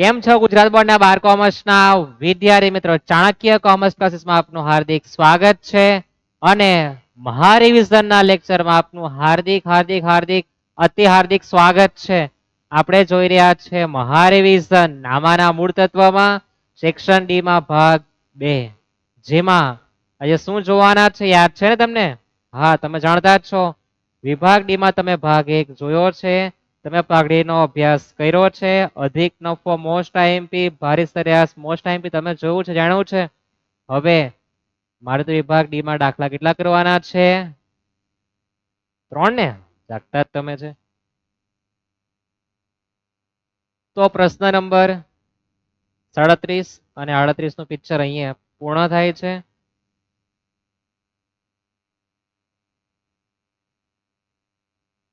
કેમ છો ગુજરાત બોર્ડના 12 કોમર્સના વિદ્યાર્થી મિત્રો? ચાણક્ય કોમર્સ ક્લાસીસમાં આપનું હાર્દિક સ્વાગત છે અને મહારિવિઝનના લેક્ચરમાં આપનું હાર્દિક અતિ હાર્દિક સ્વાગત છે. આપણે જોઈ રહ્યા છે મહારિવિઝન નામાના મૂળ તત્વમાં સેક્શન ડી માં ભાગ 2, જેમાં આજે શું જોવાના છે યાદ છે ને તમને? હા, તમે જાણતા જ છો. વિભાગ ડી માં તમે ભાગ 1 જોયો છે, તમે ભાગ 2 નો અભ્યાસ કર્યો છે. અધિક નફો મોસ્ટ આઈએમપી, ભારી સરેરાશ મોસ્ટ આઈએમપી તમે જોયું છે, જાણ્યું છે. હવે મારે તો વિભાગ ડી માં દાખલા કેટલા કરવાના છે? 3 ને? જાગતા જ તમે છે. તો પ્રશ્ન નંબર 37 અને 38 નું પિક્ચર અહીંયા પૂર્ણ થાય છે.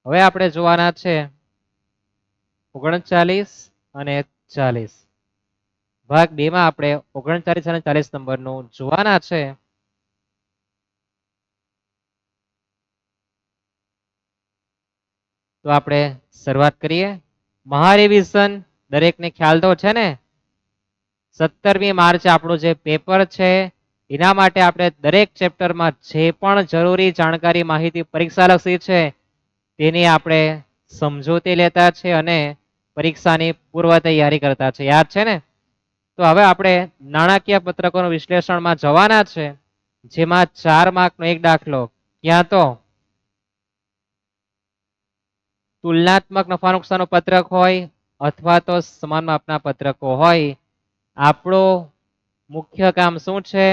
હવે આપણે જોવાના છે 39 અને 40. ભાગ 2 માં આપણે 39 અને 40 નંબરનું જોવાના છે. તો આપણે શરૂઆત કરીએ. મહારિવિઝન દરેકને ખ્યાલ તો છે ને? 17મી માર્ચ આપણું જે પેપર છે એના માટે આપણે દરેક ચેપ્ટરમાં જે પણ જરૂરી જાણકારી માહિતી પરીક્ષાલક્ષી છે તેની આપણે સમજૂતી લેતા છે અને પરીક્ષાની પૂર્વ તૈયારી કરતા છે. યાદ છે ને? તો હવે આપણે નાણાકીય પત્રકોનું વિશ્લેષણમાં જવાના છે, જેમાં 4 માર્કનો એક દાખલો ક્યાં તો તુલનાત્મક નફા નુકસાનનું પત્રક હોય અથવા તો સમાન માપના પત્રકો હોય. આપણું મુખ્ય કામ શું છે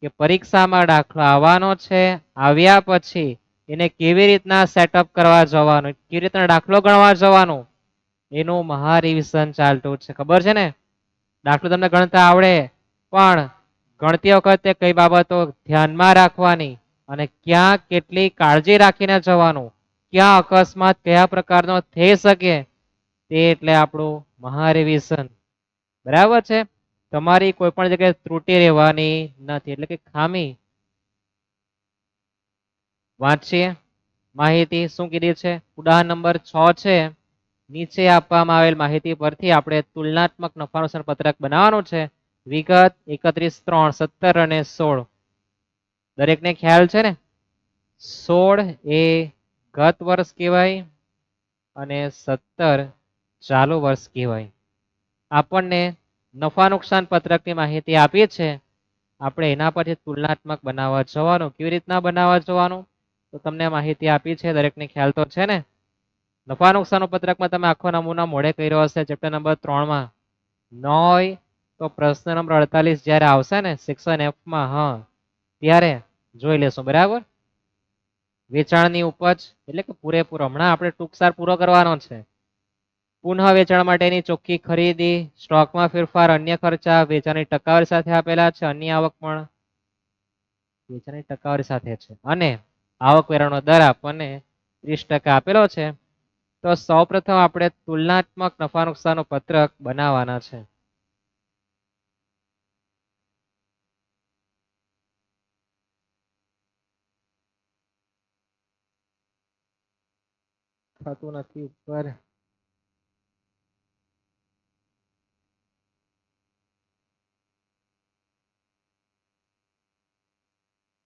કે પરીક્ષામાં દાખલો આવવાનો છે, આવ્યા પછી એને કેવી રીતના સેટઅપ કરવા જવાનું, કેવી રીતના દાખલો ગણવા જવાનું, એનું મહારિવિઝન ચાલતું છે. ખબર છે ને? દાખલો તમને ગણતા આવડે, પણ ગણતી વખતે કઈ બાબતો ધ્યાનમાં રાખવાની અને ક્યાં કેટલી કાળજી રાખીને જવાનું, ક્યાં અકસ્માત કયા પ્રકારનો થઈ શકે, તે એટલે આપણું મહારિવિઝન. બરાબર છે? તમારી કોઈ પણ જગ્યાએ ત્રુટિ રહેવાની નથી, એટલે કે ખામી. વાંચીએ માહિતી શું કીધી છે. ઉદાહરણ નંબર 6 છે. નીચે આપવામાં આવેલ માહિતી પરથી આપણે તુલનાત્મક નફા નુકસાન પત્રક બનાવવાનું છે. વિગત 31, 3, 17 અને 16 દરેકને ખ્યાલ છે ને? 16 એ ગત વર્ષ કહેવાય અને 17 ચાલુ વર્ષ કહેવાય. આપણને નફા નુકસાન પત્રકની માહિતી આપી છે, આપણે એના પરથી તુલનાત્મક બનાવવા જવાનું. કેવી રીતના બનાવવા જવાનું? તો તમને માહિતી આપી છે, દરેકને ખ્યાલ તો છે ને? નફા નુકસાન પત્રકમાં તમે આખો નમૂના મોડે કર્યો હશે ચેપ્ટર નંબર 3 માં. ન હોય તો પ્રશ્ન નંબર 48 જ્યારે આવશે ને સેક્શન એફ માં, હા, ત્યારે જોઈ લેશું. બરાબર? વેચાણની ઉપજ એટલે કે પૂરેપૂરો, હમણાં આપણે ટૂંકસાર પૂરો કરવાનો છે. પુનઃ વેચાણ માટેની ચોખ્ખી ખરીદી, સ્ટોકમાં ફેરફાર, અન્ય ખર્ચા વેચાણની ટકાવારી સાથે આપેલા છે. અન્ય આવક પણ વેચાણની ટકાવારી સાથે છે અને આવકવેરાનો દર આપણને 30% આપેલો છે. તો સૌપ્રથમ આપણે તુલનાત્મક નફા નુકસાનનું પત્રક બનાવવાના છે. થતું નથી ઉપર.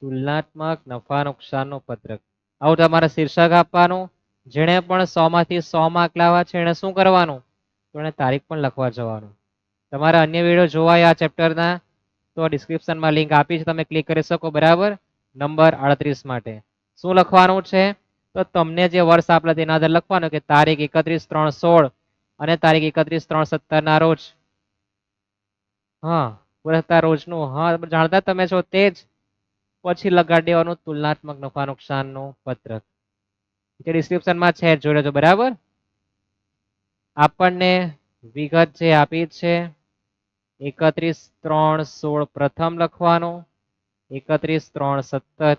તુલનાત્મક નફા નુકસાનનું પત્રક, આવું તમારે શીર્ષક આપવાનું. જેણે પણ 100 માંથી 100 માર્ક લાવવા છે એને શું કરવાનું? તો એને તારીખ પણ લખવા જવાનું. તમારા અન્ય વિડીયો જોવાય આ ચેપ્ટરના તો ડિસ્ક્રિપ્શનમાં લિંક આપી છે, તમે ક્લિક કરી શકો. બરાબર? નંબર 38 માટે શું લખવાનું છે? તો તમને જે વર્ષ આપેલા તેના આધારે લખવાનું કે તારીખ 31/3/16 અને તારીખ 31/3/17 ના રોજ. હા, પૂરા રોજનું, હા જાણતા તમે છો તે જ. પછી લગાડી દેવાનું તુલનાત્મક નફા નુકસાનનું પત્રક. ડિસ્ક્રિપ્શનમાં છે, જોઈ લેજો. બરાબર? આપણને વિગત જે આપી છે 31/3/16 પ્રથમ લખવાનું, 31/3/17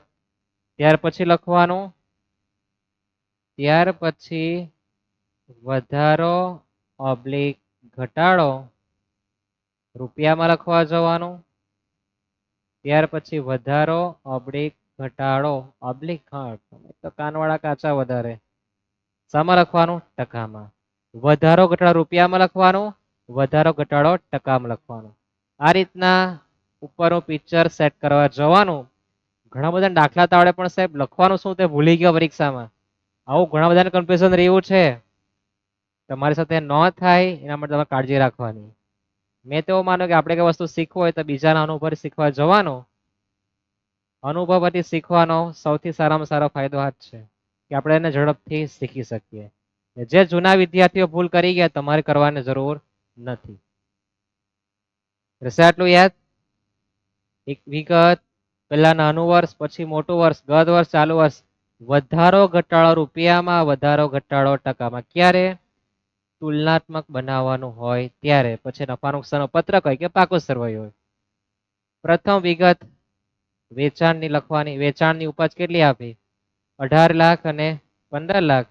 ત્યાર પછી લખવાનું, ત્યાર પછી વધારો ઓબ્લિક ઘટાડો રૂપિયામાં લખવા જવાનું, ત્યાર પછી વધારો ઓબ્લિક ઘટાડો ઓબ્લિક, હા તો કાનવાળા કાચા વધારે શામાં લખવાનું? ટકામાં. વધારો ઘટાડો રૂપિયામાં લખવાનું વધારો ઘટાડો ટકામાં લખવાનો. આ રીતના ઉપરનું પિક્ચર સેટ કરવા જવાનું. ઘણા બધા દાખલા તાવડે પણ સાહેબ લખવાનું શું તે ભૂલી ગયો પરીક્ષામાં. આવું ઘણા બધાને કન્ફ્યુઝન રહ્યું છે. તમારી સાથે ન થાય એના માટે તમારે કાળજી રાખવાની. મેં તો માનો કે આપણે કઈ વસ્તુ શીખવું હોય તો બીજાના અનુભવ શીખવા જવાનું. અનુભવ પરથી શીખવાનો સૌથી સારામાં સારો ફાયદો આ જ છે કે આપણે એને ઝડપથી શીખી શકીએ. જે જૂના વિદ્યાર્થીઓ ભૂલ કરી ગયા તમારે કરવાની જરૂર નથી. રહેશે આટલું યાદ? એક વિગત, પહેલા નાનું વર્ષ પછી મોટું વર્ષ, ગત વર્ષ ચાલુ વર્ષ, વધારો ઘટાડો રૂપિયામાં, વધારો ઘટાડો ટકામાં. ક્યારે? તુલનાત્મક બનાવવાનું હોય ત્યારે. પછી નફા નુકસાનનો પત્રક હોય કે પાકું સરવૈયું હોય. પ્રથમ વિગત વેચાણની લખવાની. વેચાણની ઉપજ કેટલી આપી? 18 લાખ અને 15 લાખ.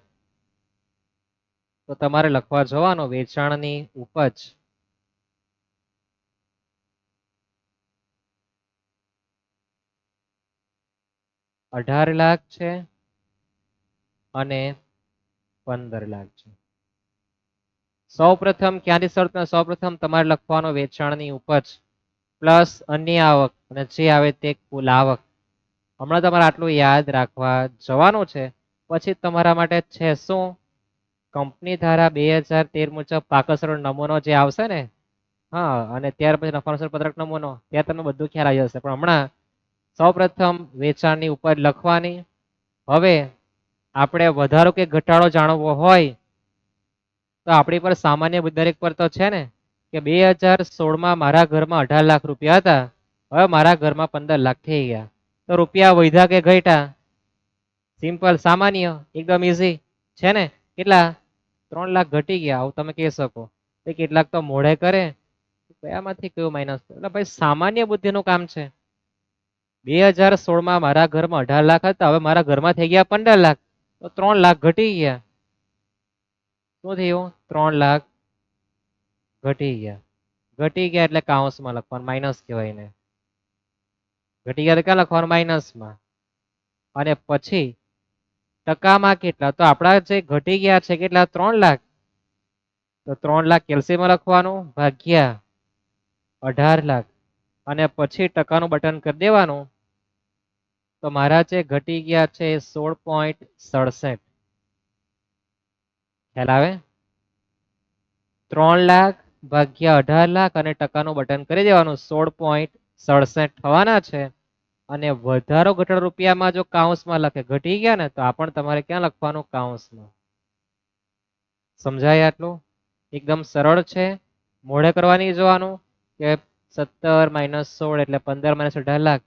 તો તમારે લખવા જવાનું વેચાણની ઉપજ 18 લાખ છે અને 15 લાખ છે. સૌપ્રથમ ક્યાંથી શરૂ? સૌપ્રથમ તમારે લખવાનો વેચાણની ઉપજ પ્લસ અન્ય આવક અને જે આવે તે કુલ આવક. હમણાં તમારે આટલું યાદ રાખવા જવાનું છે. પછી તમારા માટે છે શું? કંપની ધારા 2013 મુજબ પાકસરો નમૂનો જે આવશે ને, હા, અને ત્યાર પછી નફા નુકસાન પત્રક નમૂનો, ત્યાં તમને બધું ખ્યાલ આવી જશે. પણ હમણાં સૌપ્રથમ વેચાણની ઉપજ લખવાની. હવે આપણે વધારો કે ઘટાડો જાણવો હોય તો આપણી પર સામાન્ય દરેક પર તો છે ને કે 2016 મારા ઘરમાં 18 લાખ રૂપિયા હતા, હવે મારા ઘરમાં 15 લાખ થઈ ગયા. તો રૂપિયા વધ્યા કે ઘટ્યા? સિમ્પલ, સામાન્ય, એકદમ ઈઝી છે ને. કેટલા? 3 લાખ ઘટી ગયા. આવું તમે કહી શકો. તો કેટલાક તો મોઢે કરે કયામાંથી કયું માઇનસ? એટલે ભાઈ સામાન્ય બુદ્ધિનું કામ છે. 2016 મારા ઘરમાં 18 લાખ હતા, હવે મારા ઘરમાં થઈ ગયા 15 લાખ, તો 3 લાખ ઘટી ગયા. શું થયું? 3 લાખ ઘટી ગયા. ઘટી ગયા એટલે કાઉન્સમાં લખવાનું, માઇનસ કહેવાય ને. ઘટી ગયા તો ક્યાં લખવાનું? માઇનસમાં. અને પછી ટકામાં કેટલા? તો આપણા જે ઘટી ગયા છે કેટલા? 3 લાખ. તો 3 લાખ કેલ્સીમાં લખવાનું ભાગ્યા 18 લાખ અને પછી ટકાનું બટન કરી દેવાનું. તો મારા જે ઘટી ગયા છે 16.67. ખ્યાલ આવે? 3 લાખ ભાગ્યા 18 લાખ અને ટકાનું બટન કરી દેવાનું. 16.67 થવાના છે. અને વધારો ઘટાડો રૂપિયામાં જો કાઉન્સમાં લખે ઘટી ગયા ને, તો આ પણ તમારે ક્યાં લખવાનું? કાઉન્સમાં. સમજાય આટલું? એકદમ સરળ છે. મોઢે કરવાની જોવાનું કે 17 - 16 એટલે 15 - 18 લાખ.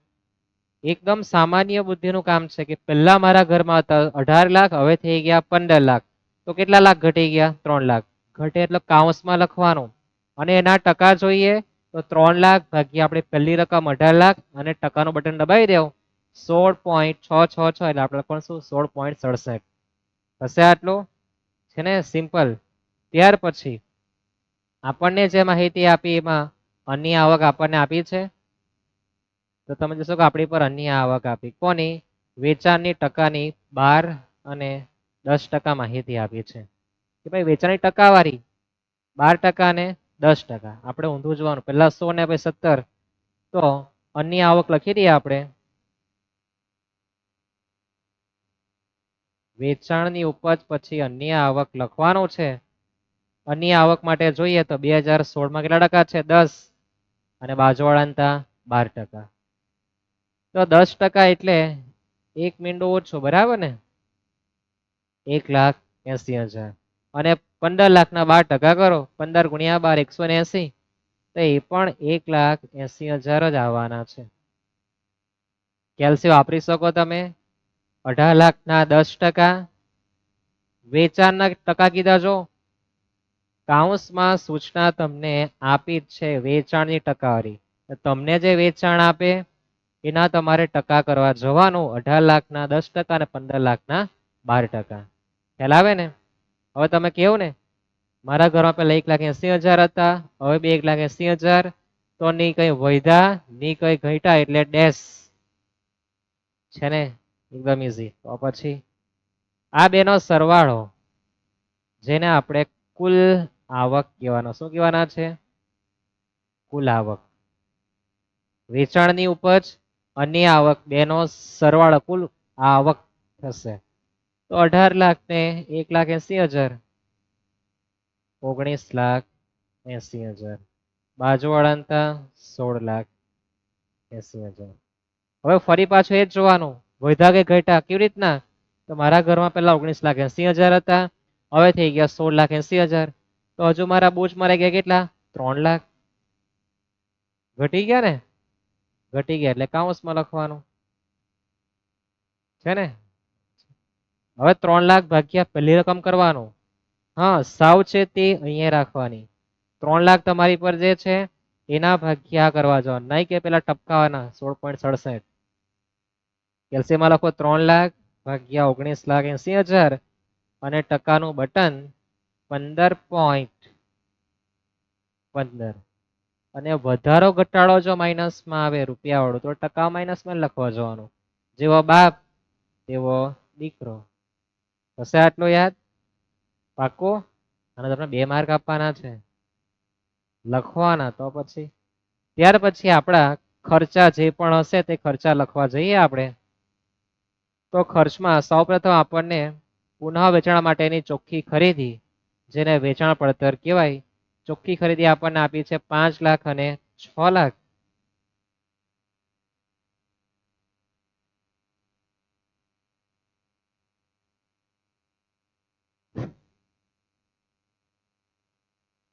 એકદમ સામાન્ય બુદ્ધિનું કામ છે કે પહેલા મારા ઘરમાં હતા 18 લાખ, હવે થઈ ગયા 15 લાખ. તો કેટલા લાખ ઘટી ગયા? 3 લાખ. ઘટે એટલે કાઉન્સમાં લખવાનું. અને એના ટકા જોઈએ તો 3 લાખ ભાગ્યા આપણે પહેલી રકમ 18 લાખ અને ટકાનું બટન દબાવી દેવું. 16.666 એટલે આપણે પણ શું? 16.67. હશે આટલું? છે ને સિમ્પલ. ત્યાર પછી આપણને જે માહિતી આપી એમાં અન્ય આવક આપણને આપી છે. તો તમે જોશો કે આપણી પર અન્ય આવક આપી. કોની? વેચાણની ટકાની 12 અને 10% માહિતી આપી છે. કે ભાઈ વેચાણની ટકાવારી 12% અને 10%. આપણે ઊંધું જોવાનું, પહેલા 100 ને પછી 17. તો અન્ય આવક લખી દઈએ આપણે. વેચાણની ઉપજ પછી અન્ય આવક લખવાનું છે. અન્ય આવક માટે જોઈએ તો 2016 કેટલા ટકા છે? 10 અને બાજુવાળાના 12%. તો 10% એટલે 1 મીંડો ઓછો, બરાબર ને? 1,80,000 અને 15 લાખના 12% કરો. 15 ગુણ્યા 12 180. તો એ પણ 1,80,000 જ આવવાના છે. કેલ્સી વાપરી શકો તમે. 18 લાખના 10%. વેચાણના ટકા કીધા જો. કાઉન્સમાં સૂચના તમને આપી જ છે વેચાણની ટકાવારી. તમને જે વેચાણ આપે એના તમારે ટકા કરવા જવાનું. 18 લાખના 10% અને 15 લાખના 12%. ખ્યાલ આવે ને? હવે તમે કેવું ને મારા ઘરમાં પહેલા 1,80,000 હતા, હવે 1,80,000. તો ની કઈ વધ્યા ની કઈ ઘટ્યા એટલે ડેશ છે ને. એકદમ ઈઝી. તો પછી આ બેનો સરવાળો જેને આપણે કુલ આવક કહેવાનો. શું કહેવાના છે? કુલ આવક. વેચાણની ઉપજ અને આવક બેનો સરવાળો કુલ આવક થશે. તો 18 લાખ ને 1,80,000 19,80,000. બાજુવાળા 16,80,000. હવે ફરી પાછું એ જ જોવાનું વધ્યા કે ઘટ્યા કેવી રીતના. તો મારા ઘરમાં પેલા 19,80,000 હતા, હવે થઈ ગયા 16,80,000. તો હજુ મારા બોજ મારે ગયા કેટલા? 3 લાખ. ઘટી ગયા ને? ઘટી ગયા એટલે કાઉન્સમાં લખવાનું છે ને. હવે 3 લાખ ભાગ્યા પહેલી રકમ કરવાનું. હા, સાવ છે તે અહીંયા રાખવાની. 3 લાખ તમારી પર જે છે એના ભાગ્યા કરવા જવાનું, નહીં કે પેલા ટપકાવાના 16.67. કેલ્સીમાં લખો 3 લાખ ભાગ્યા 19,80,000 અને ટકાનું બટન 15.15. અને વધારો ઘટાડો જો માઇનસમાં આવે રૂપિયા વાળું તો ટકા માઇનસમાં લખવા જવાનું. જેવો બાપ તેવો દીકરો. હશે આટલો યાદ? પાકો? અને તમને 2 માર્ક આપવાના છે, લખવાના. તો પછી ત્યાર પછી આપણા ખર્ચા જે પણ હશે તે ખર્ચા લખવા જઈએ આપણે. તો ખર્ચમાં સૌપ્રથમ આપણને પુનઃ વેચાણ માટેની ચોખ્ખી ખરીદી, જેને વેચાણ પડતર કહેવાય, ચોખ્ખી ખરીદી આપણને આપી છે 5 લાખ અને 6 લાખ.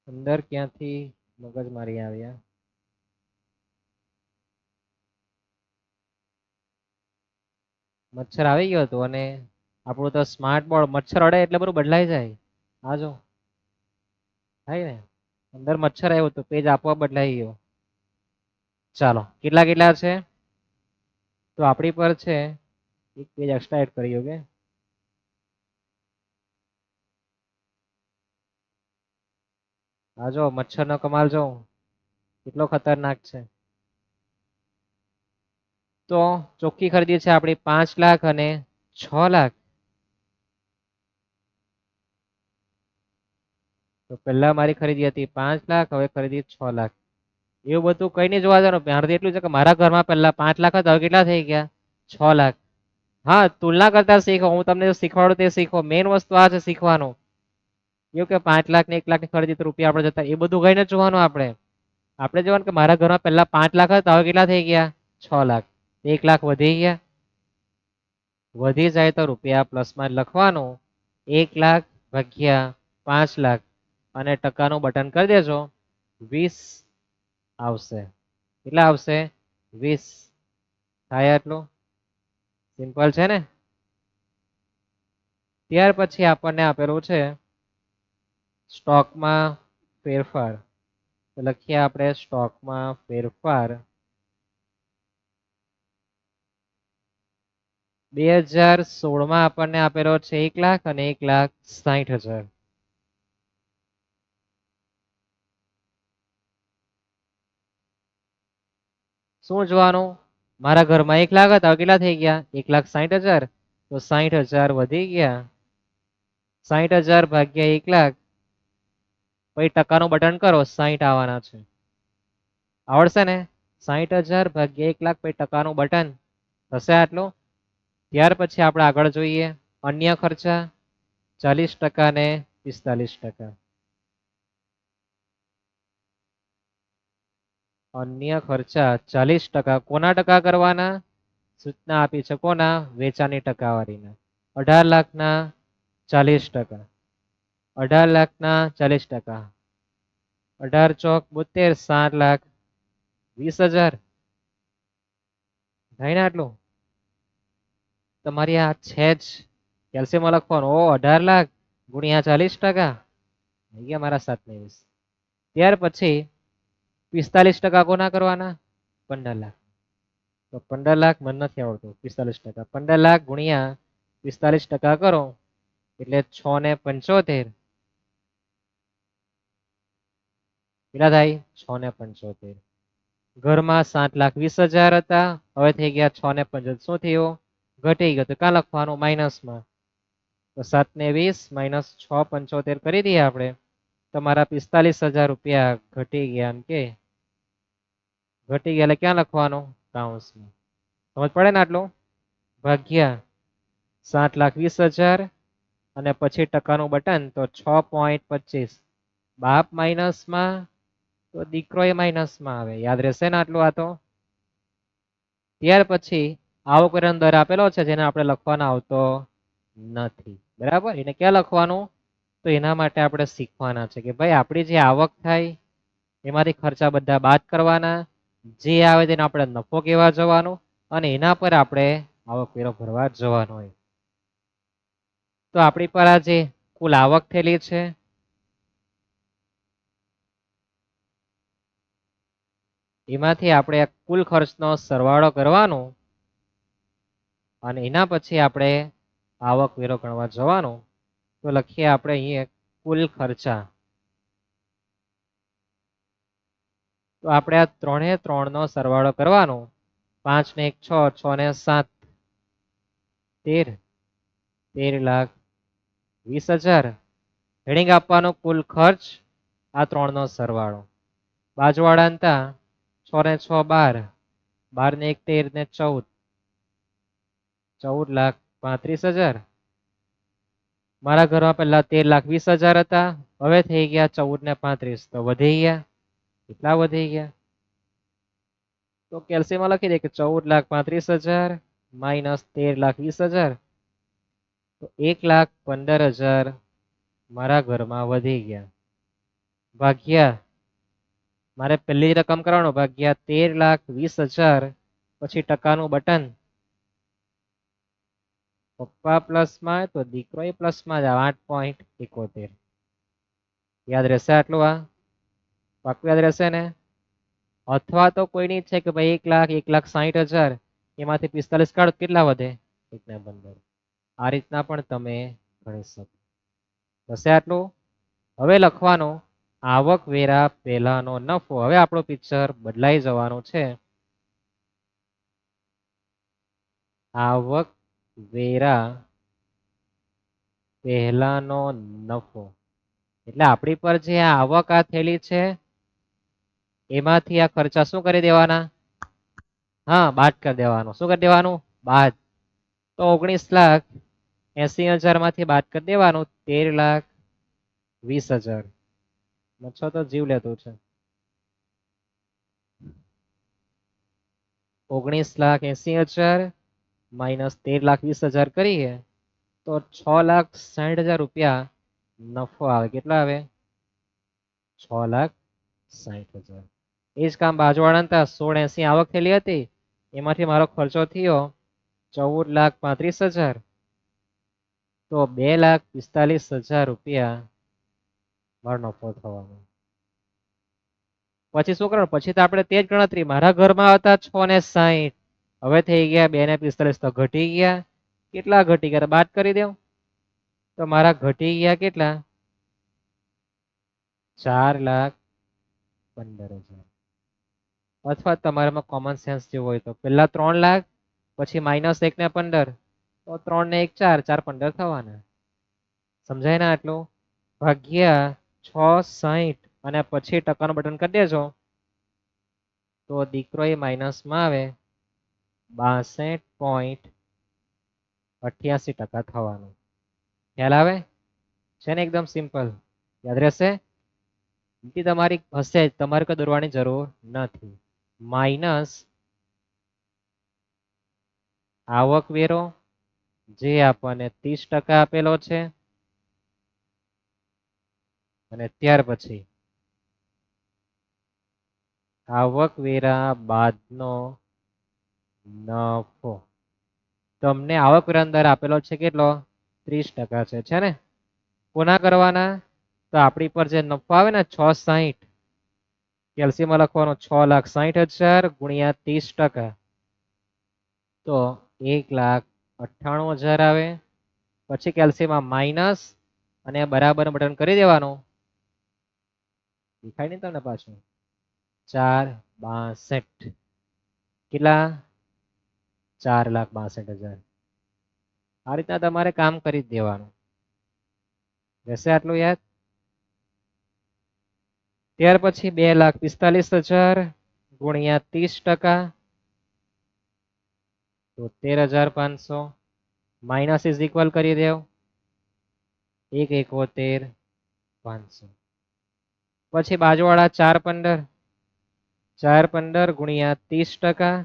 અંદર ક્યાંથી મગજ મારી આવ્યા? મચ્છર આવી ગયો હતો અને આપણું તો સ્માર્ટ બોર્ડ મચ્છર અડે એટલે બધું બદલાઈ જાય. આ જો થાય ને, અંદર મચ્છર આવ્યો તો પેજ આપોઆપ બદલાઈ ગયો. ચાલો કેટલા કેટલા છે? તો આપણી પર છે એક પેજ એક્સ્ટ્રા એડ કરી. ઓકે, આ જો મચ્છરનો કમાલ જો કેટલો ખતરનાક છે. તો ચોખ્ખી ખરીદી છે આપણી 5 લાખ અને 6 લાખ. તો પહેલા મારી ખરીદી હતી 5 લાખ, હવે ખરીદી 6 લાખ. એવું બધું કઈ નહીં જોવા જવાનું. ધ્યાન એટલું છે કે મારા ઘરમાં પહેલા 5 લાખ હતા, હવે કેટલા થઈ ગયા? 6 લાખ. હા, તુલના કરતા શીખો. હું તમને શીખવાડું તે શીખો. મેઇન વસ્તુ આ છે શીખવાનું. એવું કે 5 લાખ ને 1 લાખ ની ખરીદી તો રૂપિયા આપણે જતા, એ બધું કઈ નથી જોવાનું. આપણે જોવાનું કે મારા ઘરમાં પહેલા 5 લાખ હતા, હવે કેટલા થઈ ગયા? 6 લાખ. 1 લાખ વધી ગયા. વધી જાય તો રૂપિયા પ્લસમાં લખવાનું. 1 લાખ ભાગ્યા 5 લાખ અને ટકાનું બટન કરી દેજો. 20 આવશે. કેટલા આવશે? 20 થાય. આટલું સિમ્પલ છે ને. ત્યાર પછી આપણને આપેલું છે સ્ટોકમાં ફેરફાર. તો લખીએ આપણે સ્ટોકમાં ફેરફાર. 2016 માં આપણને આપેલો છે 1 લાખ અને 1,60,000. શું જોવાનું? મારા ઘરમાં 1 લાખ હતા, કેટલા થઈ ગયા? 1,60,000. તો 60,000 વધી ગયા. 60,000 ભાગ્યા 1 લાખ. પછી ટકાનું બટન કરો, 60 આવવાના છે. આવડશે ને? 60,000 ભાગ્યા 1 લાખ પછી ટકાનું બટન થશે આટલું. ત્યાર પછી આપણે આગળ જોઈએ અન્ય ખર્ચા 40% ને 45%. અન્ય ખર્ચા 40%. કોના ટકા કરવાના? સૂચના આપી છે કોના? વેચાણની ટકાવારીના. 18 લાખના 40%. 18 લાખના 40%. 18 ચોક 72, 7,20,000. થાય ને આટલું? તમારી આ છે જ કેલ્સીયમ લખવાનું. 18 લાખ ગુણ્યા 40%. થઈ ગયા મારા 7,20. ત્યાર પછી 45% કોના કરવાના? 15 લાખ. તો 15 લાખ મને નથી આવડતું. 45%. 15 લાખ ગુણ્યા 45% કરો એટલે 6 ને 75. કેટલા થાય? 6 ને 75. ઘરમાં 7,20,000 હતા, હવે થઈ ગયા 6 ને 75. શું થયું? ઘટી ગયું. તો ક્યાં લખવાનું? માઇનસમાં. તો 7 ને 20 માઇનસ 6 75 કરી દઈએ આપણે. તમારા 45,000 રૂપિયા ઘટી ગયા એમ કે ઘટી ગયા એટલે ક્યાં લખવાનું કાઉન્સમાં સમજ પડે ને આટલું ભાગ્યા 7,20,000 અને પછી ટકાનું બટન તો 6.25 બાપ માઇનસમાં તો દીકરો એ માઇનસમાં આવે યાદ રહેશે ને આટલું આ તો ત્યાર પછી આવક વેરાનો દર આપેલો છે જેને આપણે લખવાનો આવતો નથી બરાબર એને ક્યાં લખવાનું તો એના માટે આપણે શીખવાના છે કે ભાઈ આપણી જે આવક થાય એમાંથી ખર્ચા બધા બાદ કરવાના જે આવે તેને આપણે નફો કહેવા જવાનું અને એના પર આપણે આવકવેરો ભરવા જવાનો હોય તો આપણી પર આ જે કુલ આવક થયેલી છે એમાંથી આપણે કુલ ખર્ચનો સરવાળો કરવાનો અને એના પછી આપણે આવકવેરો ગણવા જવાનું તો લખીએ આપણે અહીંયા કુલ ખર્ચા તો આપણે આ 3 એ 3 નો સરવાળો કરવાનો 5 ને 1 6 6 ને 7 13,20,000 હેડિંગ આપવાનો કુલ ખર્ચ આ 3 નો સરવાળો બાજુવાળા અંતા 6 ને 6 12 12 ને 1 13 ને 14 14,35,000 મારા ઘરમાં પહેલા 13,20,000 હતા હવે થઈ ગયા 14 ને 35 તો વધી ગયા કેટલા વધી ગયા તો કેલ્સીમાં લખી દે કે 14,35,000 માઇનસ 13,20,000 તો 1,15,000 મારા ઘરમાં વધી ગયા ભાગ્યા મારે પહેલી રકમ કરવાનો ભાગ્યા 13,20,000 પછી ટકાનું બટન પપ્પા પ્લસમાં તો દીકરો એ પ્લસમાં જ 8.71 યાદ રહેશે આટલું આ પાક્કું યાદ રહેશે ને અથવા તો કોઈની છે કે ભાઈ 1,60,000 એમાંથી 45 કાઢો કેટલા વધે 1.15 આ રીતના પણ તમે ગણી શકો થશે આટલું હવે લખવાનું આવક વેરા પહેલાનો નફો હવે આપણો પિક્ચર બદલાઈ જવાનું છે આવક વેરા પહેલાનો નફો એટલે આપણી પર જે આવક આ થયેલી છે એમાંથી આ ખર્ચા શું કરી દેવાના હા બાદ કરી દેવાનું શું કરી દેવાનું બાદ તો 19,80,000 માંથી બાદ કરી દેવાનું 13,20,000 મચ્છો તો જીવ લેતું છે 19,80,000 માઇનસ 13,20,000 કરીએ તો 6,60,000 રૂપિયા નફો આવે કેટલા આવે 6,60,000 એ જ કામ બાજુવાળા હતા 16,80 આવક થયેલી હતી એમાંથી મારો ખર્ચો થયો 14,35,000 તો 2,45,000 રૂપિયા મારો નફો થવાનો પછી શું કરવાનું પછી તો આપણે તે જ ગણતરી મારા ઘરમાં હતા 6,60 હવે થઈ ગયા 2,45 તો ઘટી ગયા કેટલા ઘટી ગયા બાદ કરી દઉં તો મારા ઘટી ગયા કેટલા 4,15,000 અથવા તમારામાં કોમન સેન્સ જેવું હોય તો પહેલા 3 લાખ પછી -1 ને 15 તો 3 ને 1 4 4 15 થવાના સમજાય ને આટલું ભાગ્યા 660 અને પછી ટકાનું બટન કરી દેજો તો દીકરો એ માઇનસમાં આવે 62.88% થવાનું ખ્યાલ આવે છે ને એકદમ સિમ્પલ યાદ રહેશે તમારી હશે તમારે કોઈ દોરવાની જરૂર નથી માઇનસ આવક વેરો જે આપણને 30% આપેલો છે અને ત્યાર પછી આવક વેરા બાદનો નફો તમને આવક વેરાનો દર આપેલો છે કેટલો 30% છે ને કોના કરવાના તો આપણી પર જે નફો આવે ને 660 કેલ્સીમાં લખવાનો 6,60,000 ગુણ્યા 30% તો 1,98,000 આવે પછી કેલ્સીમાં માઇનસ અને બરાબર બટન કરી દેવાનું દેખાય નહીં તમને પાછું 4,62 કેટલા 4,62,000 આ રીતના તમારે કામ કરી જ દેવાનું રહેશે આટલું યાદ ત્યાર પછી 2,45,000 ગુણ્યા 30%, 73,500 માઇનસ ઇઝ ઇક્વલ કરી દેવ 1,71,500. પછી બાજુવાળા 4,15, 4,15 ગુણ્યા 30%,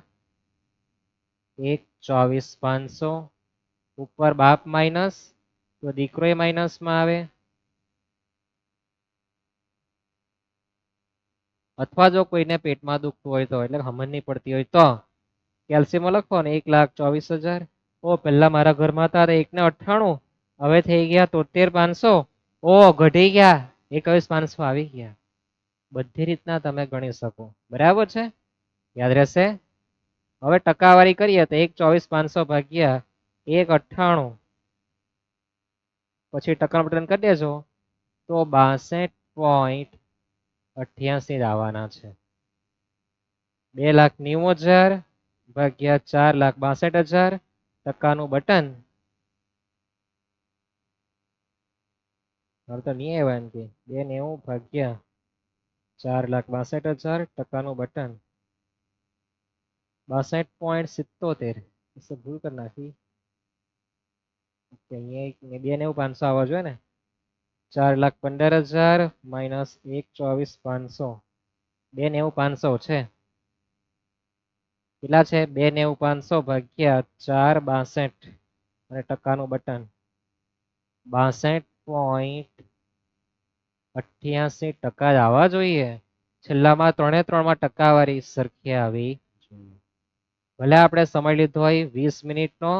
1,24,500 ઉપર બાપ માઇનસ તો દીકરો એ માઇનસમાં આવે, અથવા જો કોઈને પેટમાં દુખતું હોય તો એટલે સમજ નહીં પડતી હોય તો કેલ્શિયમ લખો ને 1,24,000. ઓ પહેલા મારા ઘરમાં હતા 1,98, હવે થઈ ગયા 73,500. ઓ ઘટી ગયા 21,500 આવી ગયા. બધી રીતના તમે ગણી શકો. બરાબર છે, યાદ રહેશે. હવે ટકાવારી કરીએ તો 1,24,500 ભાગ્યા 1,98, પછી ટકાનું બટન કરી દેજો તો 62.88 આવવાના છે. 2,90,000 ભાગ્યા 4,62,000 ટકાનું બટન. હવે તો નહીં આવ્યા એમ કે 290 ભાગ્યા 4,62,000 ટકાનું બટન 62.77. ભૂલ કરી નાખી. અહીંયા 2,90,500 આવવા જોઈએ ને. 4,15,000 માઇનસ 1,24,500, 2,90,500 છે. કેટલા છે? 2,90,500 ભાગ્યા 4,62 અને ટકાનું બટન 62.88% જ આવવા જોઈએ. છેલ્લામાં 3 માં ટકાવારી સરખી આવી જોઈએ. ભલે આપણે સમય લીધો હોય 20 મિનિટનો,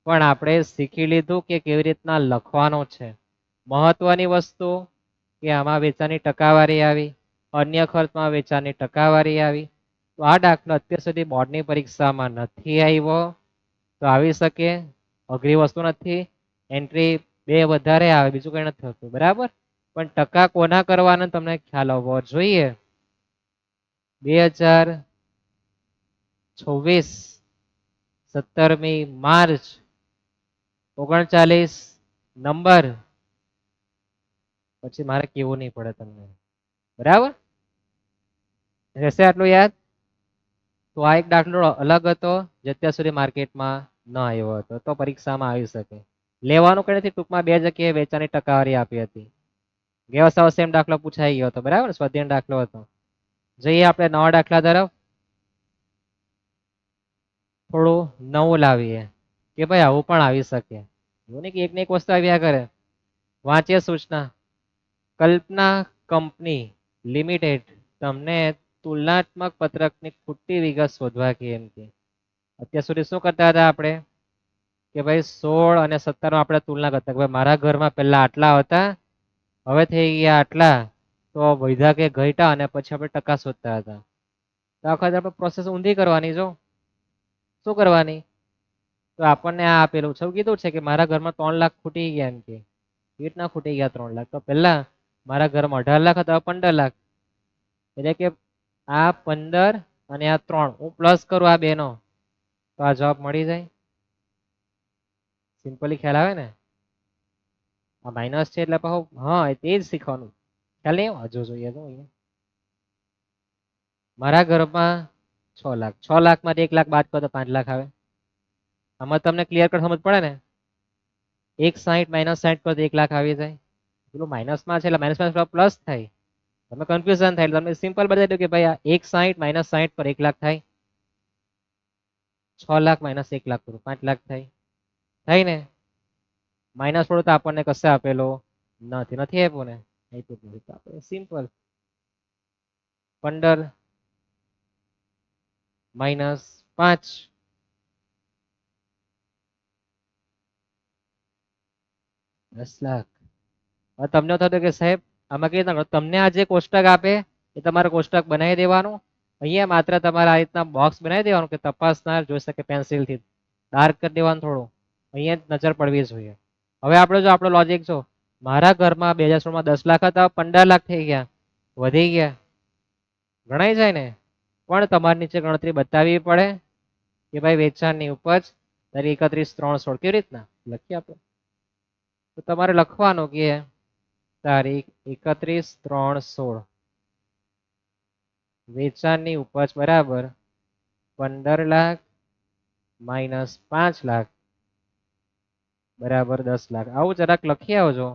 પણ આપણે શીખી લીધું કે કેવી રીતના લખવાનો છે. મહત્વની વસ્તુ કે આમાં વેચાણની ટકાવારી આવી, અન્ય ખર્ચમાં વેચાણની ટકાવારી આવી. તો આ દાખલો અત્યાર સુધી બોર્ડની પરીક્ષામાં નથી આવ્યો, તો આવી શકે. અઘરી વસ્તુ નથી. એન્ટ્રી 2 વધારે આવે, બીજું કંઈ નથી થતું. બરાબર, પણ ટકા કોના કરવાના તમને ખ્યાલ આવવો જોઈએ. 2026 17મી માર્ચ 39 નંબર. પછી મારે કેવું નહીં પડે તમને. બરાબર, રહેશે આટલું યાદ. તો આ એક દાખલો અલગ હતો જે અત્યાર સુધી માર્કેટમાં ન આવ્યો હતો, તો પરીક્ષામાં આવી શકે. લેવાનું કઈ નથી, ટૂંકમાં 2 જગ્યાએ વેચાણની ટકાવારી આપી હતી. ગયા સાવ સેમ દાખલો પૂછાઈ ગયો હતો. બરાબર, સ્વાધ્યાયનો દાખલો હતો. જઈએ આપણે નવા દાખલા તરફ. થોડું નવું લાવીએ કે ભાઈ આવું પણ આવી શકે. એવું નહીં કે એકને એક વસ્તુ આવ્યા કરે. વાંચીએ સૂચના. કલ્પના કંપની લિમિટેડ તમને તુલનાત્મક પત્રકની ખોટી વિગત શોધવા કે એમ કે અત્યાર સુધી શું કરતા હતા આપણે કે ભાઈ 16 અને 17 આપણે તુલના કરતા કે ભાઈ મારા ઘરમાં પહેલા આટલા હતા, હવે થઈ ગયા આટલા, તો વધ્યા કે ઘટ્યા, અને પછી આપણે ટકા શોધતા હતા. તો આ વખતે આપણે પ્રોસેસ ઊંધી કરવાની. જો શું કરવાની, તો આપણને આ આપેલું છે, કીધું છે કે મારા ઘરમાં 3 લાખ ખૂટી ગયા એમ કે રીતના ખૂટી ગયા 3 લાખ. તો પહેલા મારા ઘરમાં 18 લાખ હતા, 15 લાખ. એટલે કે આ 15 અને આ 3 હું પ્લસ કરું આ બેનો તો આ જવાબ મળી જાય. સિમ્પલી ખ્યાલ આવે ને. આ માઇનસ છે એટલે પાછું હા તે જ શીખવાનું. ખ્યાલ નહીં હજુ જોઈએ તો અહીંયા મારા ઘરમાં 6 લાખ, 6 લાખમાંથી 1 લાખ બાદ કરો તો 5 લાખ આવે. આમાં તમને ક્લિયર કટ સમજ પડે ને. 160 માઇનસ 60 કરો તો 1 લાખ આવી જાય. પેલું માઇનસમાં છે એટલે માઇનસમાં પ્લસ થાય, તમે કન્ફ્યુઝન થાય. તમે સિમ્પલ બતાવી દો કે ભાઈ આ 160 માઇનસ 60 પર 1 લાખ થાય. 6 લાખ માઇનસ 1 લાખ કરું 5 લાખ થાય. થાય ને. માઇનસ થોડું તો આપણને કશે આપેલો નથી આપ્યું ને. આપણે સિમ્પલ 15 માઇનસ 5 10 લાખ. હવે તમને થતું કે સાહેબ આમાં કઈ રીતના તમને આ જે કોષ્ટક આપે એ તમારે કોષ્ટક બનાવી દેવાનું. અહીંયા માત્ર તમારે આ રીતના બોક્સ બનાવી દેવાનું કે તપાસનાર જોઈ શકે પેન્સિલથી ડાર્ક કરી દેવાનું થોડું. અહીંયા નજર પડવી જોઈએ. હવે આપણે જો આપણો લોજિક જો મારા ઘરમાં 2016માં 10 લાખ હતા, 15 લાખ થઈ ગયા, વધી ગયા, ગણાઈ જાય ને. પણ તમારે નીચે ગણતરી બતાવવી પડે કે ભાઈ વેચાણની ઉપજ તારીખ 31/3/16 કેવી રીતના લખીએ આપણે. તો તમારે લખવાનું કે તારીખ 31/3/16 વેચાણની ઉપજ બરાબર 15 લાખ માઇનસ 5 લાખ બરાબર 10 લાખ. આવું જરાક લખી આવજો.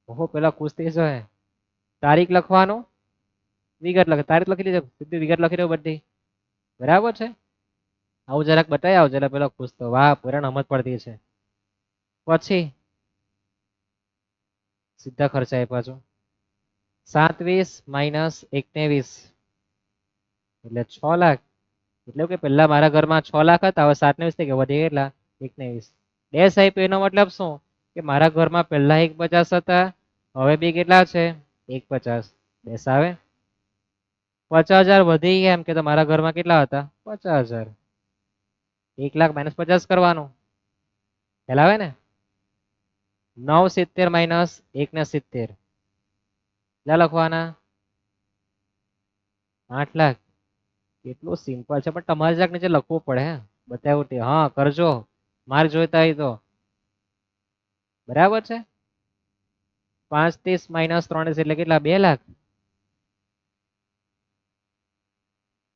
ઓહો પેલા ખુશ થઈ જાય. તારીખ લખવાનો, વિગત લખે, તારીખ લખી દીધો, સીધી વિગત લખી દો બધી. બરાબર છે. આવું જરાક બતાવી આવજો એટલે પેલો ખુશ તો વાહ પૂરણ સમજ પડતી છે. પછી સીધા ખર્ચા આપ્યા છો 27 માઇનસ 21 એટલે 6 લાખ. એટલે કે પહેલા મારા ઘરમાં 6 લાખ હતા, હવે 27 થઈ ગયા, વધી કેટલા 21. ડેશ આપ્યું એનો મતલબ શું કે મારા ઘરમાં પહેલા 150 હતા, હવે બી કેટલા છે 150. ડેશ આવે 50,000 વધી ગયા એમ કે તો મારા ઘરમાં કેટલા હતા 50,000. 1 લાખ માઇનસ 50 કરવાનું ખ્યાલ આવે ને. 970 માઇનસ 170 કેટલા લખવાના 8 લાખ. કેટલું સિમ્પલ છે પણ તમારે જરાક નીચે લખવું પડે. હે બતાવ્યું તે હા કરજો, માર્ક જોઈતા હોય તો. બરાબર છે. 35 માઇનસ 3 એટલે કેટલા 2 લાખ.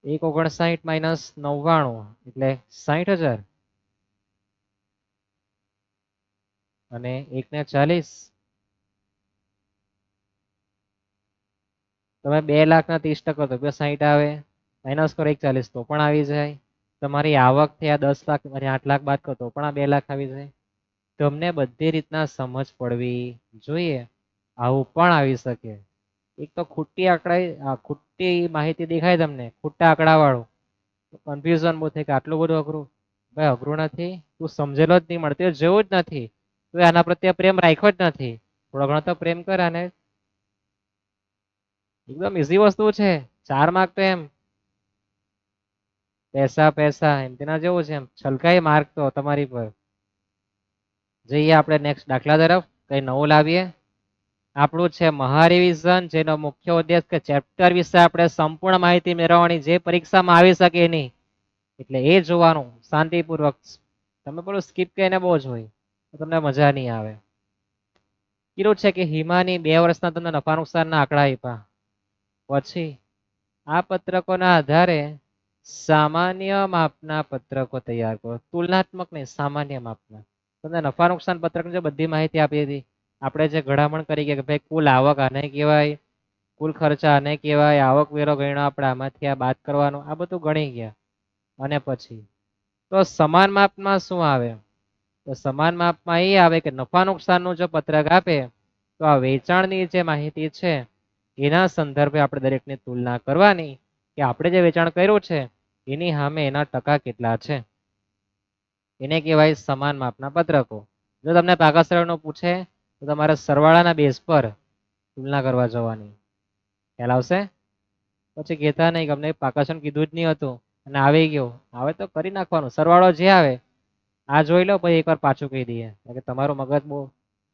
159 માઇનસ 99 એટલે 60,000 અને 1 ને 40. તમે 2 લાખના 30% તો 60 આવે, માઇનસ કરો 140 તો પણ આવી જાય. તમારી આવક થયા 10 લાખ અને 8 લાખ બાદ કરો તો પણ આ 2 લાખ આવી જાય. તમને બધી રીતના સમજ પડવી જોઈએ. આવું પણ આવી શકે. એક તો ખોટી આંકડા, ખોટી માહિતી દેખાય તમને, ખોટા આંકડા વાળું, કન્ફ્યુઝન બહુ થાય કે આટલું બધું અઘરું. ભાઈ અઘરું નથી, તું સમજેલો જ નહીં, મળતી જેવું જ નથી, તું આના પ્રત્યે પ્રેમ રાખ્યો જ નથી. થોડો ઘણો તો પ્રેમ કર આને. એકદમ ઈઝી વસ્તુ છે. 4 માર્ક તો એમ પૈસા પૈસા એમ તેના જેવું છે, એમ છલકાય માર્ક તો તમારી પર. જઈએ આપણે નેક્સ્ટ દાખલા તરફ, કઈ નવું લાવીએ. આપણું છે મહારિવિઝન, જેનો મુખ્ય ઉદ્દેશ કે ચેપ્ટર વિશે આપણે સંપૂર્ણ માહિતી મેળવવાની, જે પરીક્ષામાં આવી શકે નહીં, એટલે એ જોવાનું શાંતિપૂર્વક. તમે પેલું સ્કીપ કરીને બહુ જ હોય તો તમને મજા નહીં આવે. કીધું છે કે હિમાની 2 વર્ષના તમને નફા નુકસાનના આંકડા આપ્યા. પછી આ પત્રકોના આધારે સામાન્ય માપના પત્રકો તૈયાર કરો. તુલનાત્મક નહીં, સામાન્ય માપના. તમને નફા નુકસાન પત્રકની જે બધી માહિતી આપી હતી, આપણે જે ઘડામણ કરી કે ભાઈ કુલ આવક આને કહેવાય, કુલ ખર્ચા આને કહેવાય, આવક વેરો ગણ્યો આપણે આમાંથી આ બાદ કરવાનું, આ બધું ગણી ગયા. અને પછી તો સમાન માપમાં શું આવે, તો સમાન માપમાં એ આવે કે નફા નુકસાનનું જો પત્રક આપે તો આ વેચાણની જે માહિતી છે એના સંદર્ભે આપણે દરેકની તુલના કરવાની કે આપણે જે વેચાણ કર્યું છે એની સામે એના ટકા કેટલા છે. એને કહેવાય સમાન માપના પત્રકો. જો તમને પાકા સરળનું પૂછે તો તમારે સરવાળાના બેઝ પર તુલના કરવા જવાની. ખ્યાલ આવશે. પછી કહેતા નહીં કે અમને પાકાસન કીધું જ નહીં હતું અને આવી ગયો, આવે તો કરી નાખવાનું, સરવાળો જે આવે આ જોઈ લો પછી એકવાર પાછું કહી દઈએ કે તમારું મગજ બહુ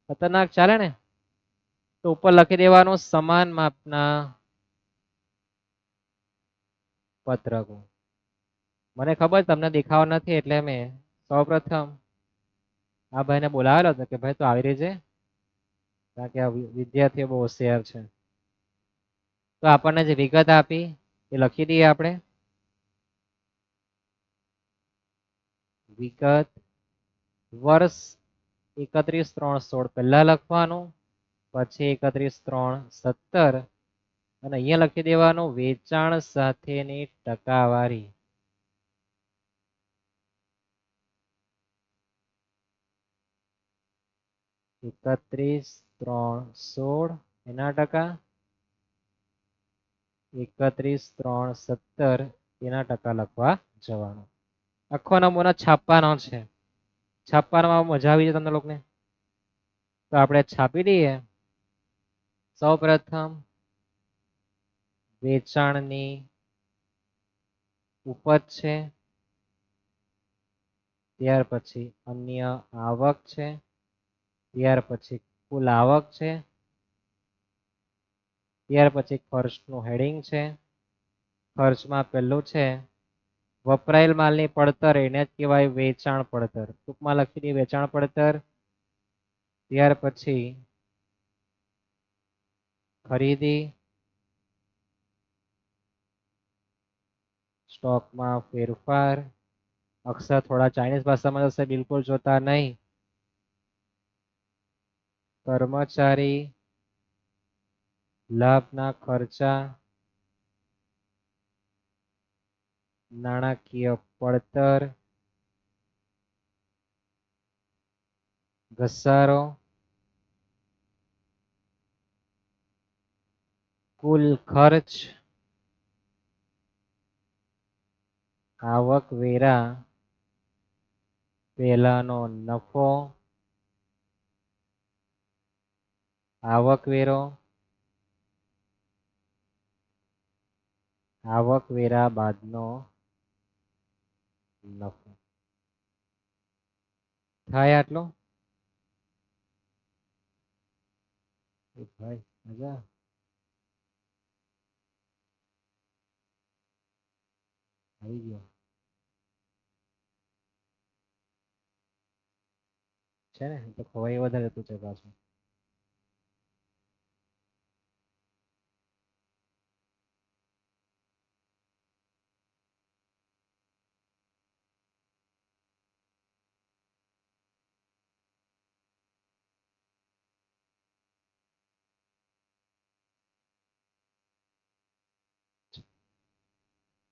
ખતરનાક ચાલે ને. તો ઉપર લખી દેવાનું સમાન માપના પત્રકો. મને ખબર તમને દેખાવા નથી એટલે મેં સૌપ્રથમ આ ભાઈને બોલાવેલો હતો કે ભાઈ તો આવી રહેજે, કારણ કે આ વિદ્યાર્થીઓ બહુ હોશિયાર છે. તો આપણને જે વિગત આપી એ લખી દઈએ આપણે. વિગત વર્ષ 31/3/16 પહેલા લખવાનું, પછી 31/3/17 અને અહીંયા લખી દેવાનું વેચાણ સાથેની ટકાવારી. એકત્રીસ 3/16 એના ટકા, 31/3/17 એના ટકા લખવા જવાનું. આખો નમૂનો છાપવાનો છે. છાપવામાં મજા આવી જાય તમને લોકોને. તો આપણે છાપી દઈએ. સૌ પ્રથમ વેચાણની ઉપજ છે, ત્યાર પછી અન્ય આવક છે, ત્યાર પછી કુલ આવક છે, ત્યાર પછી ખર્ચનું હેડિંગ છે. ખર્ચમાં પહેલું છે વપરાયેલ માલની પડતર, એને જ કહેવાય વેચાણ પડતર. ટૂંકમાં લખી દઈએ વેચાણ પડતર. ત્યાર પછી ખરીદી, સ્ટોકમાં ફેરફાર, અક્ષર થોડા ચાઇનીઝ ભાષામાં જશે, બિલકુલ જોતા નહીં. કર્મચારી લાભના ખર્ચા, નાણાકીય પડતર, ઘસારો, કુલ ખર્ચ, આવકવેરા પહેલાનો નફો, આવકવેરો, આવકવેરા બાદનો નફો. થાય આટલો? ભાઈ મજા આવી ગયો છે ને, તો ખવાઈ વધારે તું છે પાછું.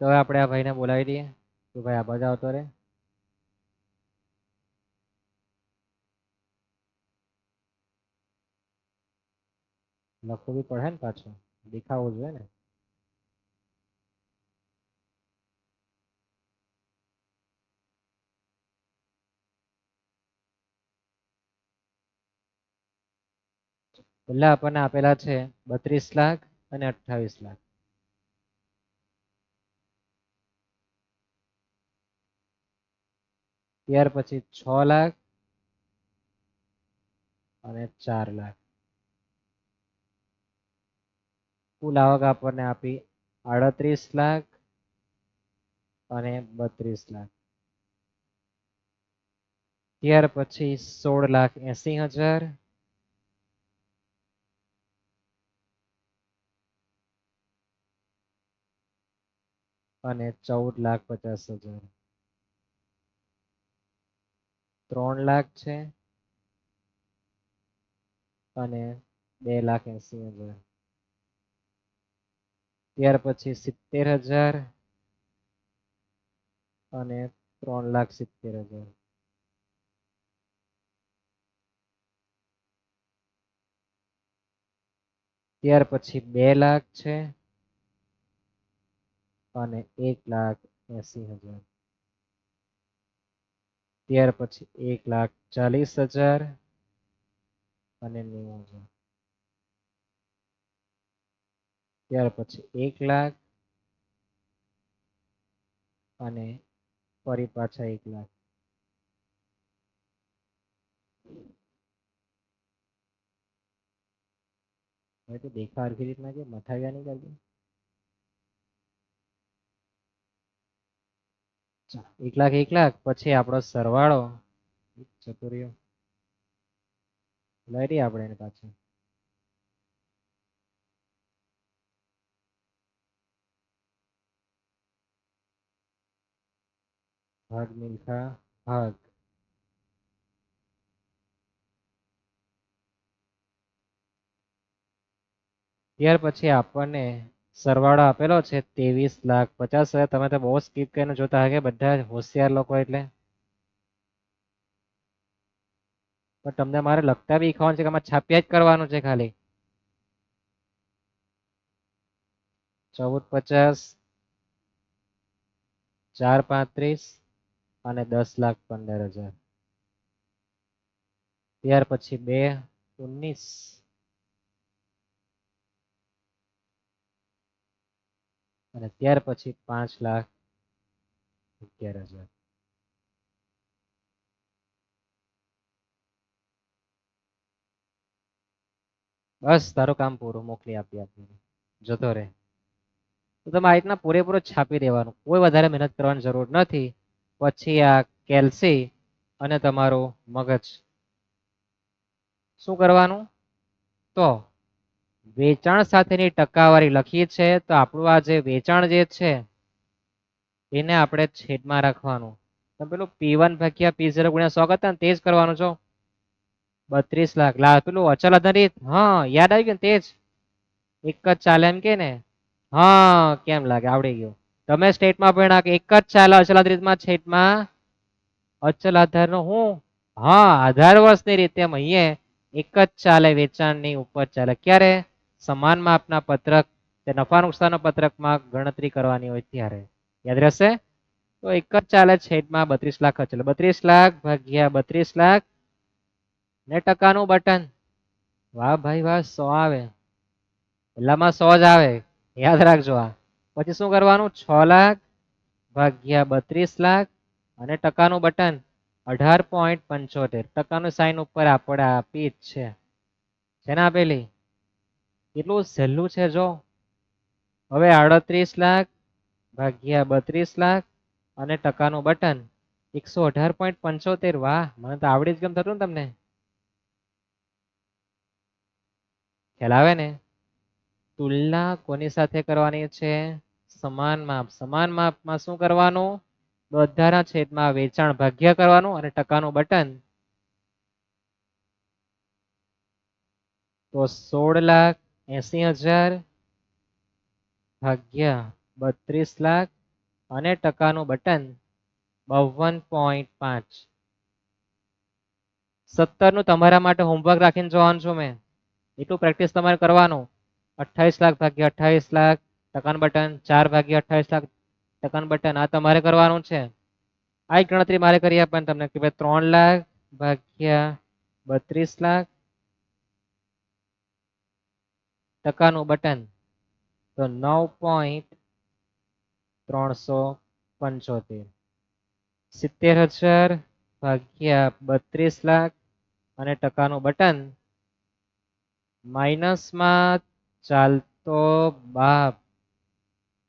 તો હવે આપણે આ ભાઈને બોલાવી દઈએ. તો ભાઈ આ બાજુ આવતો રે. લખવું બી પડે ને પાછું, દેખાવું જોઈએ ને. પેલા આપણને આપેલા છે 32 લાખ અને 28 લાખ. ત્યાર પછી 6 લાખ અને 4 લાખ. કુલ આવક આપણને આપી 38 લાખ અને 32 લાખ. ત્યાર પછી 16,80,000 અને 14,50,000. 3 લાખ છે અને 2,80,000. ત્યાર પછી 70,000 અને 3,70,000. ત્યાર પછી 2 લાખ છે અને 1,80,000. ત્યાર પછી 1,40,000 અને 90,000. ત્યાર પછી 1 લાખ અને ફરી પાછા 1 લાખ. હવે તો દેખા હરખી રીતના કે મથાવ્યા નહીં કરતી. 1 લાખ 1 લાખ પછી આપણો સરવાળો જતો રહ્યો. લઈ રહીએ આપણે એને પાછું. ભાગ મિલખા ભાગ. ત્યાર પછી આપણને સરવાળો આપેલો છે 23,50,000. તમે તો બહુ સ્કીપ કરીને જોતા હશે બધા હોશિયાર લોકો એટલે. પણ તમને મારે લખતા બી શીખવાનું છે કે આમાં છાપ્યા જ કરવાનું છે ખાલી. 14,50, 4,35 અને 10,15,000. ત્યાર પછી 2,19 અને ત્યાર પછી 5,11,000. બસ તારું કામ પૂરું, મોકલી આપી જતો રહે. તો તમે આ રીતના પૂરેપૂરો છાપી દેવાનું, કોઈ વધારે મહેનત કરવાની જરૂર નથી. પછી આ કેલ્સી અને તમારું મગજ. શું કરવાનું? તો વેચાણ સાથેની ટકાવારી લખી છે, તો આપણું આ જે વેચાણ જે છે એને આપણે છેદમાં રાખવાનું. તમે પેલું P1 ભાગ્યા P0 ગુણ્યા 100 કરતા ને તે જ કરવાનું છો. 32 લાખ પેલું અચલ આધારિત, હા યાદ આવી ગયું ને, તે જ એક જ ચાલે એમ કે ને. હા કેમ લાગે, આવડી ગયું. તમે સ્ટેટમાં ભણ્યા કે એક જ ચાલે અચલ આધારિતમાં છેદમાં અચલ આધારનો હું, હા આધાર વર્ષની રીતે અહીંયા એક જ ચાલે વેચાણની ઉપર ચાલે. ક્યારે? સમાન માપના પત્રક તે નફા નુકસાનના પત્રકમાં ગણતરી કરવાની હોય ત્યારે. યાદ રહેશે? તો એક જ ચાલે છેદમાં 32 લાખ અચલ. 32 લાખ ભાગ્યા 32 લાખ ને ટકાનું બટન. વાહ ભાઈ વાહ, 100 આવે. પહેલામાં 100 જ આવે, યાદ રાખજો. આ પછી શું કરવાનું? 6 લાખ ભાગ્યા 32 લાખ અને ટકાનું બટન 18.75. ટકાનું સાઈન ઉપર આપણે આપી જ છે ને આપેલી. કેટલું સહેલું છે જો. હવે 38 લાખ ભાગ્યા 32 લાખ અને ટકાનું બટન 118.75. વાહ, મને તો આવડી જ કેમ થતું ને તમને. ખ્યાલ આવે ને? તુલના કોની સાથે કરવાની છે? સમાન માપ. સમાન માપમાં શું કરવાનું? બધાના છેદમાં વેચાણ ભાગ્ય કરવાનું અને ટકાનું બટન તો 16,80,000 ભાગ્યા 32 લાખ અને ટકાનું બટન 52.5. 17 નું તમારા માટે હોમવર્ક રાખીને જવાનું છું મેં. એટલું પ્રેક્ટિસ તમારે કરવાનું. 28 લાખ ભાગ્યા 28 લાખ ટકાનું બટન, 4 ભાગ્યા 28 લાખ ટકાનું બટન, આ તમારે કરવાનું છે. આ ગણતરી મારે કરી આપવાની તમને કે ભાઈ 3 લાખ ભાગ્યા 32 લાખ ટકાનું બટન તો 9.375. 70,000 ભાગ્યા 32 લાખ અને ટકાનું બટન માઇનસમાં ચાલતો બાપ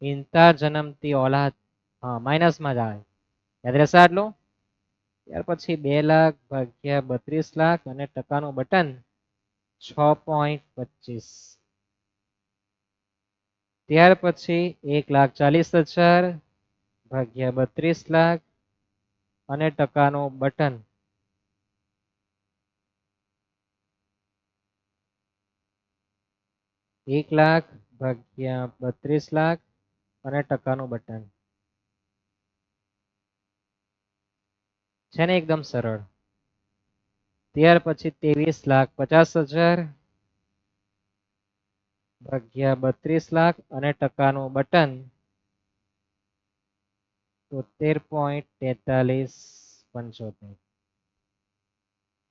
ઇન્તા જન્મતી ઓલાદ, હા માઇનસમાં જ આવે. યાદ રહેશે આટલું? ત્યાર પછી 2 લાખ ભાગ્યા 32 લાખ અને ટકાનું બટન 6.25. ત્યાર પછી 1,40,000 ભાગ્યા 32 લાખ અને ટકાનું બટન 1 લાખ ભાગ્યા 32 લાખ અને ટકાનું બટન છે ને એકદમ સરળ. ત્યાર પછી 23,50,000 ભાગ્યા 32 લાખ અને ટકાનું બટન 73.4375.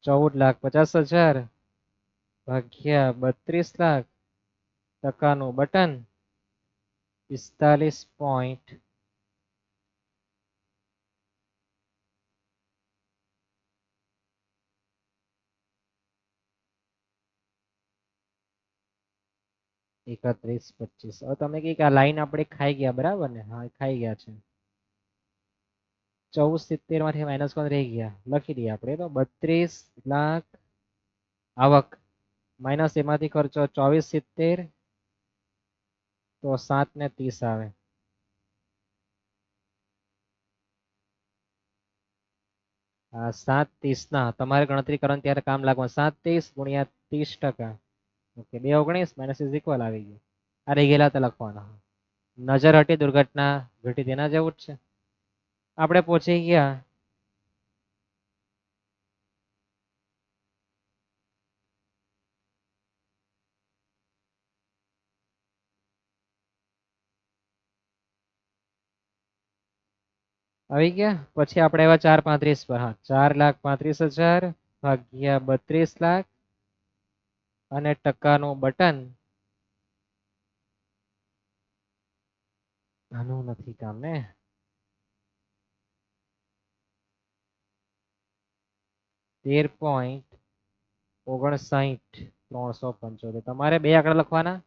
14,50,000 ભાગ્યા 32 લાખ ટકાનું બટન 45. 31.25. હવે તમે કઈક આ લાઈન આપણે ખાઈ ગયા બરાબર ને? હા ખાઈ ગયા છે. 1470 માંથી માઇનસ કોણ રહી ગયા? લખી દઈએ આપણે તો 32 લાખ આવક માઇનસ એમાંથી ખર્ચો 2470 તો 7 ને 30 આવે. આ 7.30 ના તમારે ગણતરી કરવાની ત્યારે કામ લાગવા. 7.30 ગુણ્યા 30%. ઓકે 2.19 માઇનસ ઇઝ ઇક્વલ આવી ગયું. આ રહી ગયેલા તો લખવાના. નજર હટી દુર્ઘટના ઘટી, તેના જેવું જ છે. આપણે પહોંચી ગયા આવી ગયા. પછી આપણે આવ્યા 4.35 પર. હા 4,35,000 ભાગ્યા 32 લાખ અને ટકાનું બટન આનું નથી કામ ને. 13.59,375. તમારે બે આંકડા લખવાના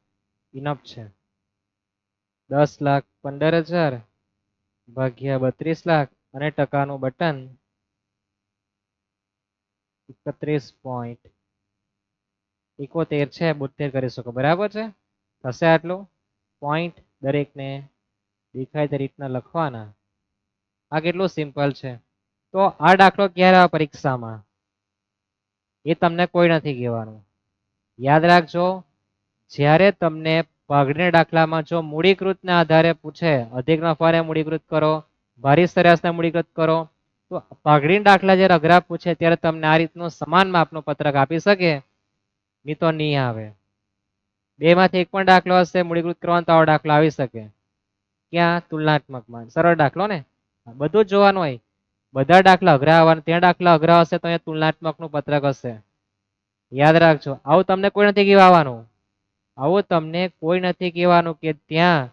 ઇનફ છે. 10,15,000 ભાગ્યા 32 લાખ અને ટકાનું બટન 31.71 છે. 72 કરી શકો બરાબર છે. થશે આટલું. પોઈન્ટ દરેકને દેખાય તે રીતના લખવાના. આ કેટલું સિમ્પલ છે. તો આ દાખલો ક્યારે આવે પરીક્ષામાં એ તમને કોઈ નથી કહેવાનું. યાદ રાખજો, જ્યારે તમને ભાગને દાખલામાં જો મૂડીકૃતના આધારે પૂછે, અધિક નફાને મૂડીકૃત કરો, ભારી સરેરાશને મૂડીકૃત કરો, તો ભાગની દાખલા જ્યારે અઘરા પૂછે ત્યારે તમને આ રીતનું સમાન માપનું પત્રક આપી શકે, નહીં તો નહીં આવે. બે માંથી એક પણ દાખલો હશે મૂડીકૃત કરવાનો તો આવો દાખલો આવી શકે. ક્યાં? તુલનાત્મકમાં. સરળ દાખલો ને, બધું જ જોવાનું હોય. બધા દાખલા અઘરા આવવાના, ત્યાં દાખલા અઘરા હશે તો અહીંયા તુલનાત્મકનું પત્રક હશે. યાદ રાખજો, આવું તમને કોઈ નથી કહેવાનું. આવું તમને કોઈ નથી કહેવાનું કે ત્યાં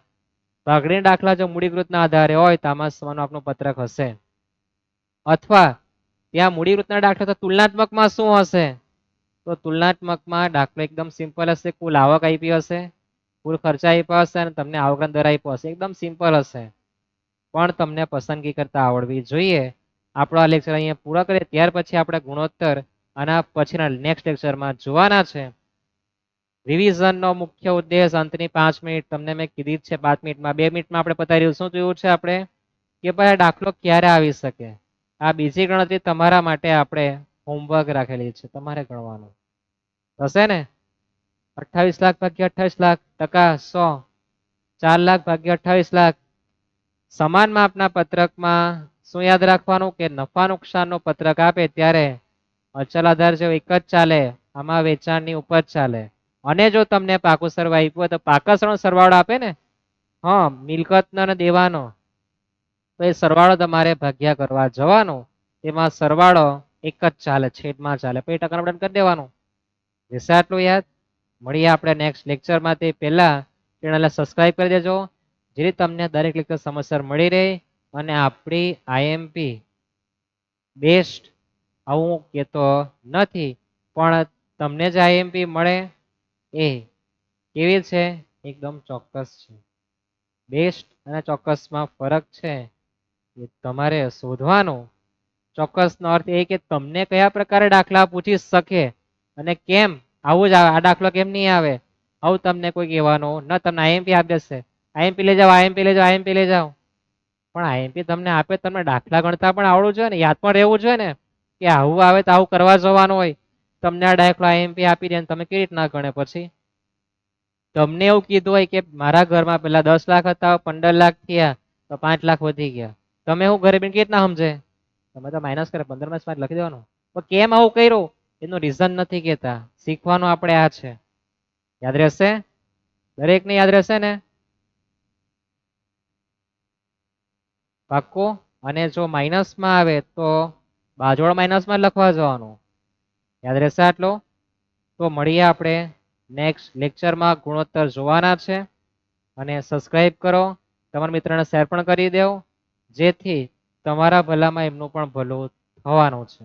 ભાગની દાખલા જો મૂડીકૃતના આધારે હોય તો આમાં સમાન માપનું પત્રક હશે, અથવા ત્યાં મૂડીકૃતના દાખલા તો તુલનાત્મકમાં શું હશે, તો તુલનાત્મકમાં દાખલો એકદમ સિમ્પલ હશે. કુલ આવક આપી હશે, કુલ ખર્ચા આપ્યા હશે અને તમને આવકનો દર આપ્યો હશે. એકદમ સિમ્પલ હશે, પણ તમને પસંદગી કરતા આવડવી જોઈએ. આપણો આ લેક્ચર અહીંયા પૂરા કરીએ, ત્યાર પછી આપણે ગુણોત્તર આના પછીના નેક્સ્ટ લેક્ચરમાં જોવાના છે. રિવિઝનનો મુખ્ય ઉદ્દેશ અંતની 5 મિનિટ તમને મેં કીધી છે. 5 મિનિટમાં 2 મિનિટમાં આપણે પતાવી રહ્યું. શું જોયું છે આપણે કે ભાઈ દાખલો ક્યારે આવી શકે. આ બીજી ગણતરી તમારા માટે આપણે હોમવર્ક રાખેલી છે, તમારે ગણવાનું થશે ને. 28 લાખ ભાગ્યા 28 લાખ ટકા 100, 4 લાખ ભાગ્યા 28 લાખ. સમાન માપના પત્રકમાં શું યાદ રાખવાનું કે નફા નુકસાનનું પત્રક આપે ત્યારે અચલ આધાર જેવો એક જ ચાલે, આમાં વેચાણની ઉપજ ચાલે. અને જો તમને પાકું સરવાળો આપ્યું હોય તો પાકસરનો સરવાળો આપે ને, હા, મિલકતનો અને દેવાનો, તો એ સરવાળો તમારે ભાગ્યા કરવા જવાનો. એમાં સરવાળો એક જ ચાલે, છેદમાં ચાલે, પછી ટકાનું બટન કરી દેવાનું. રહેશે આટલું યાદ. મળીએ આપણે નેક્સ્ટ લેક્ચરમાં. તે પહેલા ચેનલને સબસ્ક્રાઇબ કરી દેજો, જેથી તમને દરેક લેક્ચર સમયસર મળી રહે. અને આપણી આઈએમપી બેસ્ટ આવું કહેતો નથી, પણ તમને જે આઈએમપી મળે એ કેવી છે, એકદમ ચોક્કસ છે. બેસ્ટ અને ચોક્કસમાં ફરક છે, એ તમારે શોધવાનું. ચોક્કસનો અર્થ એ કે તમને કયા પ્રકારે દાખલા પૂછી શકે અને કેમ આવું જ આ દાખલો કેમ નહીં આવે, આવું તમને કોઈ કહેવાનું ન. તમને આઈએમપી આપી દેશે, આઈએમપી લઈ જાઓ, આઈએમપી લઈ જાઓ, આઈએમપી લઈ જાઓ. પણ આઈએમપી તમને આપે, તમને દાખલા ગણતા પણ આવડવું જોઈએ ને, યાદ પણ રહેવું જોઈએ ને, કે આવું આવે તો આવું કરવા જવાનું હોય. તમને આ દાખલો આઈએમપી આપી દે, તમે કેવી રીતના ગણે. પછી તમને એવું કીધું હોય કે મારા ઘરમાં પેલા 10 લાખ હતા, 15 લાખ થયા, તો 5 લાખ વધી ગયા. તમે હું ઘરે બેન કેવી રીતના સમજે, તમે તો માઇનસ કરે 15 માં 5 લખી દેવાનું. પણ કેમ આવું કર્યું એનું રીઝન નથી કહેતા. શીખવાનું આપણે આ છે. યાદ રહેશે? દરેકને યાદ રહેશે ને? પાક્કું. અને જો માઇનસમાં આવે તો બાજુવાળા માઇનસમાં લખવા જવાનું. યાદ રહેશે આટલું? તો મળીએ આપણે નેક્સ્ટ લેક્ચરમાં. ગુણોત્તર જોવાના છે. અને સબસ્ક્રાઇબ કરો, તમારા મિત્રને શેર પણ કરી દેવો, જેથી તમારા ભલામાં એમનું પણ ભલું થવાનું છે.